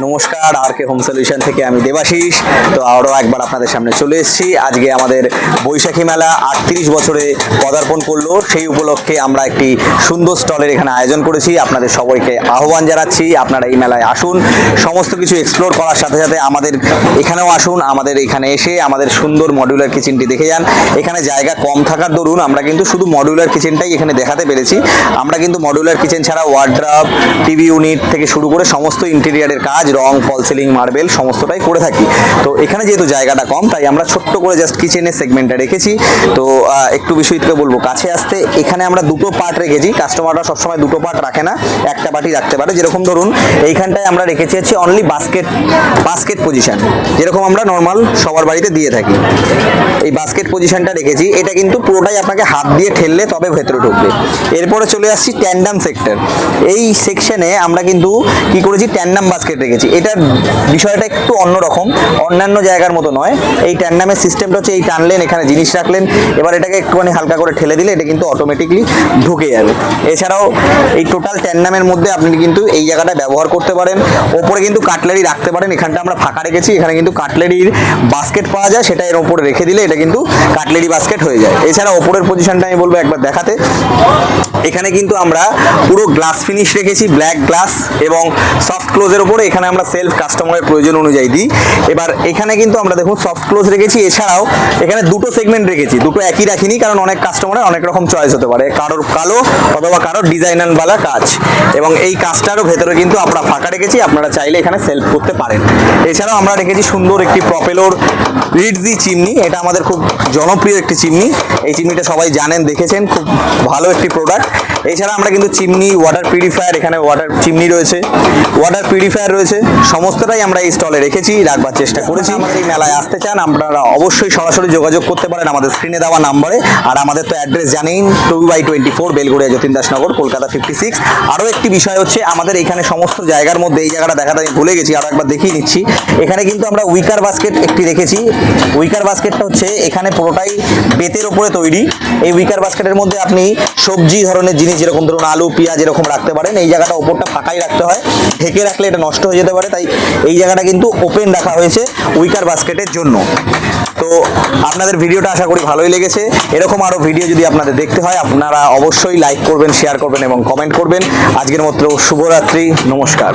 নমস্কার, আর কে home solution থেকে আমি দেবাশিস। তো আরও একবার আপনাদের সামনে চলে এসেছি। আজকে আমাদের বৈশাখী মেলা 38 বছরে পদার্পণ করলো, সেই উপলক্ষে আমরা একটি সুন্দর স্টলের এখানে আয়োজন করেছি। আপনাদের সবাইকে আহ্বান জানাচ্ছি, আপনারা এই মেলায় আসুন, সমস্ত কিছু এক্সপ্লোর করার সাথে সাথে আমাদের এখানেও আসুন। আমাদের এখানে এসে আমাদের সুন্দর মডিউলার কিচেনটি দেখে যান। এখানে জায়গা কম থাকার দরুন আমরা কিন্তু শুধু মডিউলার কিচেনটাই এখানে দেখাতে পেরেছি। আমরা কিন্তু মডিউলার কিচেন ছাড়া ওয়ার্ড্রপ, টিভি ইউনিট থেকে শুরু করে সমস্ত ইন্টেরিয়ারের কাজ, রং, ফল সিলিং, মার্বেল সমস্তটাই করে থাকি। তো এখানে যেহেতু জায়গাটা কম, তাই আমরা ছোট্ট করে জাস্ট কিচেনের সেগমেন্টটা রেখেছি। তো একটু বিষয়কে বলবো কাছে আসতে। এখানে আমরা দুটো পার্ট রেখেছি। কাস্টমাররা সবসময় দুটো পার্ট রাখে না, একটা পার্টই রাখতে পারে। যেরকম ধরুন এইখানটায় আমরা রেখেছি হচ্ছে অনলি বাস্কেট পজিশন, যেরকম আমরা নর্মাল সবার বাড়িতে দিয়ে থাকি। এই বাস্কেট পজিশনটা রেখেছি। এটা কিন্তু পুরোটাই আপনাকে হাত দিয়ে ঠেললে তবে ভেতরে ঢুকবে। এরপরে চলে আসছি ট্যান্ডাম সেক্টর। এই সেকশনে আমরা কিন্তু কি করেছি, ট্যান্ডাম বাস্কেট রেখেছি। এটার বিষয়টা একটু অন্যরকম, অন্যান্য জায়গার মতো নয়। এই ট্যান্ডামের সিস্টেমটা হচ্ছে এই টানলেন, এখানে জিনিস রাখলেন, এবার এটাকে একটুখানি হালকা করে ঠেলে দিলে এটা কিন্তু অটোমেটিকলি ঢুকে যাবে। এছাড়াও এই টোটাল ট্যান্ডামের মধ্যে আপনি কিন্তু এই জায়গাটা ব্যবহার করতে পারেন। ওপরে কিন্তু কাটলারি রাখতে পারেন। এখানটা আমরা ফাঁকা রেখেছি, এখানে কিন্তু কাটলারির বাস্কেট পাওয়া যায়, সেটা এর ওপরে রেখে দিলে এটা কিন্তু কাটলারি বাস্কেট হয়ে যায়। এছাড়া ওপরের পজিশনটা আমি বলবো একবার দেখাতে। এখানে কিন্তু আমরা পুরো গ্লাস ফিনিশ রেখেছি, ব্ল্যাক গ্লাস এবং সফট ক্লোজের উপরে এখানে আমরা সেলফ কাস্টমারের প্রয়োজন অনুযায়ী দিই। এবার এখানে কিন্তু আমরা দেখুন সফট ক্লোজ রেখেছি। এছাড়াও এখানে দুটো সেগমেন্ট রেখেছি, দুটো একই রাখিনি, কারণ অনেক কাস্টমারের অনেক রকম চয়েস হতে পারে, কারোর কালো অথবা কারোর ডিজাইনারওয়ালা কাজ। এবং এই কাজটারও ভেতরে কিন্তু আমরা ফাঁকা রেখেছি, আপনারা চাইলে এখানে সেলফ করতে পারেন। এছাড়াও আমরা রেখেছি সুন্দর একটি প্রপেলোর রিডজি চিমনি। এটা আমাদের খুব জনপ্রিয় একটি চিমনি। এই চিমনিটা সবাই জানেন, দেখেছেন, খুব ভালো একটি প্রোডাক্ট। এছাড়া আমরা কিন্তু চিমনি, ওয়াটার পিউরিফায়ার, এখানে ওয়াটার চিমনি রয়েছে, ওয়াটার পিউরিফায়ার রয়েছে, সমস্তটাই আমরা এই স্টলে রেখেছি, রাখবার চেষ্টা করেছি। আমাদের এই মেলায় আসতে চান, আপনারা অবশ্যই সরাসরি যোগাযোগ করতে পারেন আমাদের স্ক্রিনে দেওয়া নাম্বারে। আর আমাদের তো অ্যাড্রেস জানেন, 2/24 বেলঘড়িয়া যতীন দাস নগর, কলকাতা 56। আরও একটি বিষয় হচ্ছে আমাদের এখানে সমস্ত জায়গার মধ্যে এই জায়গাটা দেখাতে আমি ভুলে গেছি, আরও একবার দেখিয়ে নিচ্ছি। এখানে কিন্তু আমরা উইকার বাস্কেট একটি রেখেছি। উইকার বাস্কেটটা হচ্ছে এখানে পুরোটাই বেতের ওপরে তৈরি। এই উইকার বাস্কেটের মধ্যে আপনি সবজি ধরনের জিনিস, যেরকম ধরুন আলু, পেঁয়াজ এরকম রাখতে পারেন। এই জায়গাটা ওপরটা ফাঁকাই রাখতে হয়, ঢেকে রাখলে এটা নষ্ট হয়ে যেতে পারে, তাই এই জায়গাটা কিন্তু ওপেন রাখা হয়েছে উইকার বাস্কেটের জন্য। তো আপনাদের ভিডিওটা আশা করি ভালোই লেগেছে। এরকম আরও ভিডিও যদি আপনাদের দেখতে হয়, আপনারা অবশ্যই লাইক করবেন, শেয়ার করবেন এবং কমেন্ট করবেন। আজকের মতো শুভরাত্রি, নমস্কার।